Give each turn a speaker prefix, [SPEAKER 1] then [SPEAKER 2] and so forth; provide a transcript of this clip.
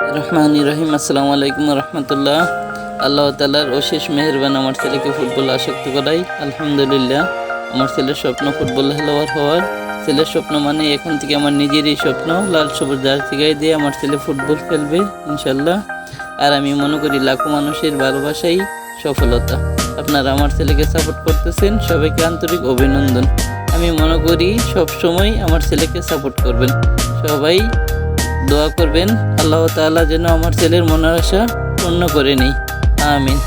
[SPEAKER 1] রহমানির রহিম। আসসালামু আলাইকুম রহমতুল্লাহ। আল্লাহ তাআলার অশেষ মেহেরবান আমার ছেলেকে ফুটবল আসক্ত করাই। আলহামদুলিল্লাহ, আমার ছেলের স্বপ্ন ফুটবল খেলোয়াড় হওয়ার। ছেলের স্বপ্ন মানে এখন থেকে আমার নিজেরই স্বপ্ন, লাল সবুজ জার্সি গায়ে দিয়ে আমার ছেলে ফুটবল খেলবে ইনশাল্লাহ। আর আমি মনে করি লাখো মানুষের ভালোবাসাই সফলতা। আপনারা আমার ছেলেকে সাপোর্ট করতেছেন, সবাইকে আন্তরিক অভিনন্দন। আমি মনে করি সব সময় আমার ছেলেকে সাপোর্ট করবেন, সবাই দোয়া করবেন আল্লাহ তাআলা যেন আমার ছেলের মনের আশা পূর্ণ করে নেই। আমিন।